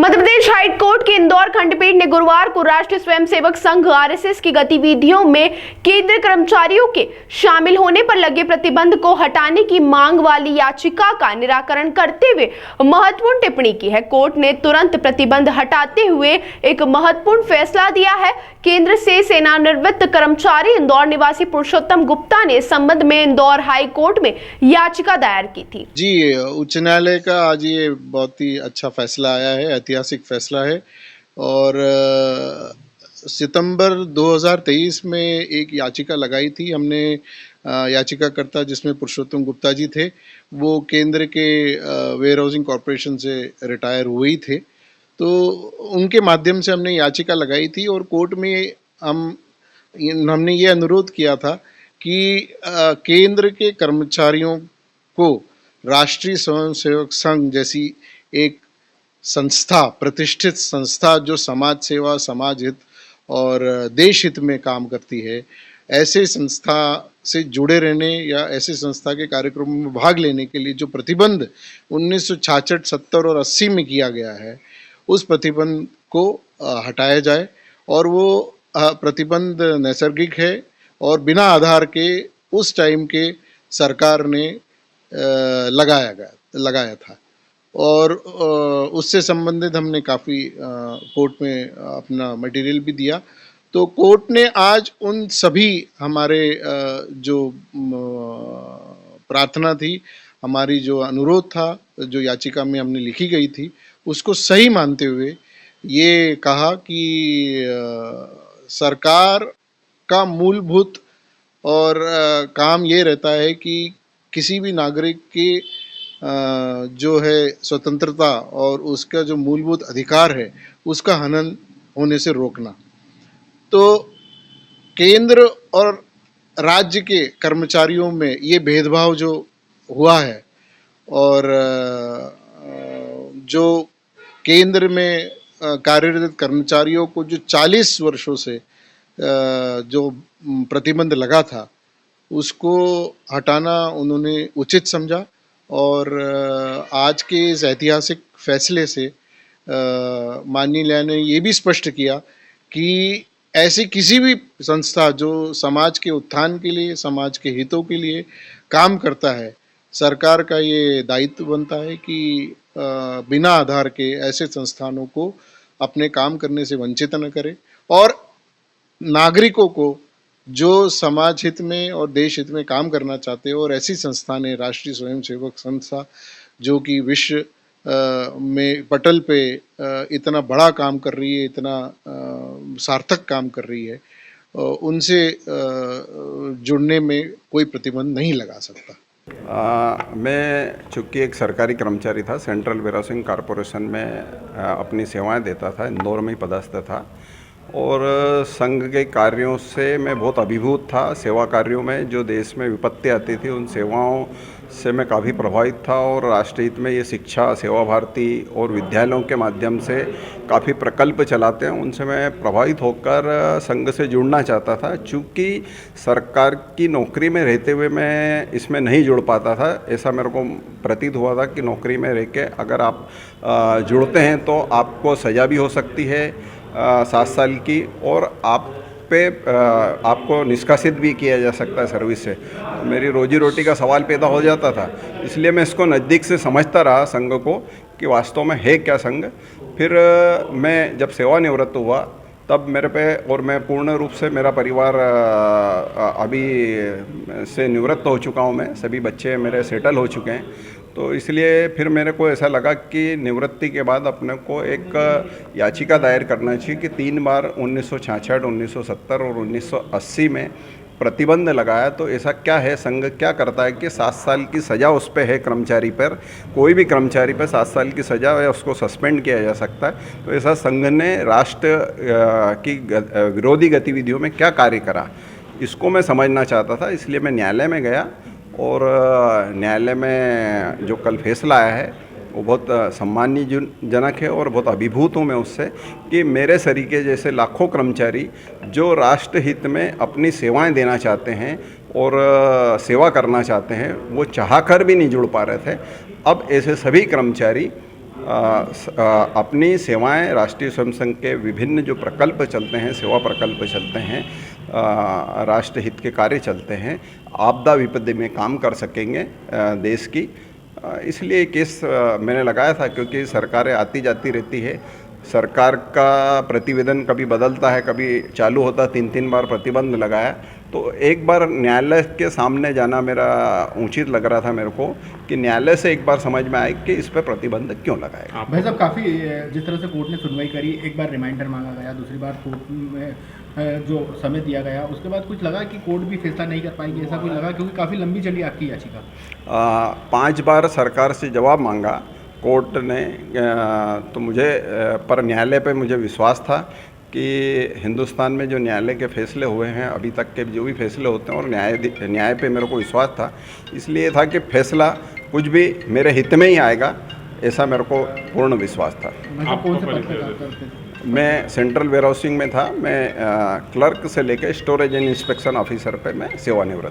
Madhya Pradesh high court के इंदौर खंडपीठ ने गुरुवार को राष्ट्रीय स्वयंसेवक संघ आरएसएस की गतिविधियों में केंद्रीय कर्मचारियों के शामिल होने पर लगे प्रतिबंध को हटाने की मांग वाली याचिका का निराकरण करते हुए महत्वपूर्ण टिप्पणी की है। कोर्ट ने तुरंत प्रतिबंध हटाते हुए एक महत्वपूर्ण फैसला दिया है। केंद्र से सेवानिवृत्त कर्मचारी इंदौर निवासी पुरुषोत्तम गुप्ता ने इस संबंध में इंदौर हाई कोर्ट में याचिका दायर की थी। जी, उच्च न्यायालय का आज ये बहुत ही अच्छा फैसला आया है, ऐतिहासिक फैसला है। और सितंबर 2023 में एक याचिका लगाई थी हमने। याचिकाकर्ता जिसमें पुरुषोत्तम गुप्ता जी थे, वो केंद्र के वेयर हाउसिंग कॉरपोरेशन से रिटायर हुए ही थे। तो उनके माध्यम से हमने याचिका लगाई थी और कोर्ट में हमने ये अनुरोध किया था कि केंद्र के कर्मचारियों को राष्ट्रीय स्वयंसेवक संघ जैसी एक संस्था, प्रतिष्ठित संस्था जो समाज सेवा, समाज हित और देश हित में काम करती है, ऐसे संस्था से जुड़े रहने या ऐसे संस्था के कार्यक्रमों में भाग लेने के लिए जो प्रतिबंध 1966, 70 और 80 में किया गया है, उस प्रतिबंध को हटाया जाए। और वो प्रतिबंध नैसर्गिक है और बिना आधार के उस टाइम के सरकार ने लगाया था। और उससे संबंधित हमने काफ़ी कोर्ट में अपना मटेरियल भी दिया। तो कोर्ट ने आज उन सभी हमारे जो प्रार्थना थी, हमारी जो अनुरोध था, जो याचिका में हमने लिखी गई थी, उसको सही मानते हुए ये कहा कि सरकार का मूलभूत और काम ये रहता है कि किसी भी नागरिक की जो है स्वतंत्रता और उसका जो मूलभूत अधिकार है, उसका हनन होने से रोकना। तो केंद्र और राज्य के कर्मचारियों में ये भेदभाव जो हुआ है और जो केंद्र में कार्यरत कर्मचारियों को जो 40 वर्षों से जो प्रतिबंध लगा था, उसको हटाना उन्होंने उचित समझा। और आज के इस ऐतिहासिक फैसले से माननीय न्यायालय ने ये भी स्पष्ट किया कि ऐसी किसी भी संस्था जो समाज के उत्थान के लिए, समाज के हितों के लिए काम करता है, सरकार का ये दायित्व बनता है कि बिना आधार के ऐसे संस्थानों को अपने काम करने से वंचित न करे और नागरिकों को जो समाज हित में और देश हित में काम करना चाहते हो, और ऐसी संस्था ने राष्ट्रीय स्वयंसेवक संस्था जो कि विश्व में पटल पे इतना बड़ा काम कर रही है, इतना सार्थक काम कर रही है, उनसे जुड़ने में कोई प्रतिबंध नहीं लगा सकता। मैं चूँकि एक सरकारी कर्मचारी था, सेंट्रल वेयर हाउसिंग कॉरपोरेशन में अपनी सेवाएं देता था, इंदौर में ही पदस्थ था और संघ के कार्यों से मैं बहुत अभिभूत था। सेवा कार्यों में जो देश में विपत्ति आती थी, उन सेवाओं से मैं काफ़ी प्रभावित था और राष्ट्र हित में ये शिक्षा, सेवा भारती और विद्यालयों के माध्यम से काफ़ी प्रकल्प चलाते हैं, उनसे मैं प्रभावित होकर संघ से जुड़ना चाहता था। चूँकि सरकार की नौकरी में रहते हुए मैं इसमें नहीं जुड़ पाता था। ऐसा मेरे को प्रतीत हुआ था कि नौकरी में रह के अगर आप जुड़ते हैं तो आपको सज़ा भी हो सकती है 7 साल की, और आपको निष्कासित भी किया जा सकता है सर्विस से। मेरी रोजी रोटी का सवाल पैदा हो जाता था, इसलिए मैं इसको नज़दीक से समझता रहा संघ को कि वास्तव में है क्या संघ। फिर मैं जब सेवानिवृत्त हुआ तब मेरे पे, और मैं पूर्ण रूप से, मेरा परिवार अभी से निवृत्त हो चुका हूँ मैं, सभी बच्चे मेरे सेटल हो चुके हैं। तो इसलिए फिर मेरे को ऐसा लगा कि निवृत्ति के बाद अपने को एक याचिका दायर करना चाहिए कि 3 बार 1966, 1970 और 1980 में प्रतिबंध लगाया। तो ऐसा क्या है, संघ क्या करता है कि 7 साल की सज़ा उस पर है कर्मचारी पर, कोई भी कर्मचारी पर 7 साल की सज़ा है, उसको सस्पेंड किया जा सकता है। तो ऐसा संघ ने राष्ट्र की विरोधी गतिविधियों में क्या कार्य करा, इसको मैं समझना चाहता था। इसलिए मैं न्यायालय में गया और न्यायालय में जो कल फैसला आया है वो बहुत सम्मानजनक है और बहुत अभिभूत हूँ मैं उससे कि मेरे सरीके जैसे लाखों कर्मचारी जो राष्ट्र हित में अपनी सेवाएं देना चाहते हैं और सेवा करना चाहते हैं, वो चाहकर भी नहीं जुड़ पा रहे थे। अब ऐसे सभी कर्मचारी अपनी सेवाएं राष्ट्रीय स्वयं संघ के विभिन्न जो प्रकल्प चलते हैं, सेवा प्रकल्प चलते हैं, राष्ट्र हित के कार्य चलते हैं, आपदा विपत्ति में काम कर सकेंगे देश की। इसलिए केस मैंने लगाया था, क्योंकि सरकारें आती जाती रहती है, सरकार का प्रतिवेदन कभी बदलता है, कभी चालू होता, 3-3 बार प्रतिबंध लगाया, तो एक बार न्यायालय के सामने जाना मेरा उचित लग रहा था मेरे को, कि न्यायालय से एक बार समझ में आए कि इस पर प्रतिबंध क्यों लगाएगा। भाई साहब, काफ़ी जिस तरह से कोर्ट ने सुनवाई करी, एक बार रिमाइंडर मांगा गया, दूसरी बार कोर्ट में जो समय दिया गया, उसके बाद कुछ लगा कि कोर्ट भी फैसला नहीं कर पाएगी, ऐसा कुछ लगा? क्योंकि काफ़ी लंबी चली आपकी याचिका। 5 बार सरकार से जवाब मांगा कोर्ट ने, तो मुझे पर न्यायालय पे मुझे विश्वास था कि हिंदुस्तान में जो न्यायालय के फैसले हुए हैं, अभी तक के जो भी फैसले होते हैं, और न्याय पे मेरे को विश्वास था, इसलिए था कि फैसला कुछ भी मेरे हित में ही आएगा, ऐसा मेरे को पूर्ण विश्वास था। मतलब कौन से पद पे काम करते थे? मैं सेंट्रल वेयर हाउसिंग में था। मैं क्लर्क से लेकर स्टोरेज एंड इंस्पेक्शन ऑफिसर पे मैं सेवानिवृत्त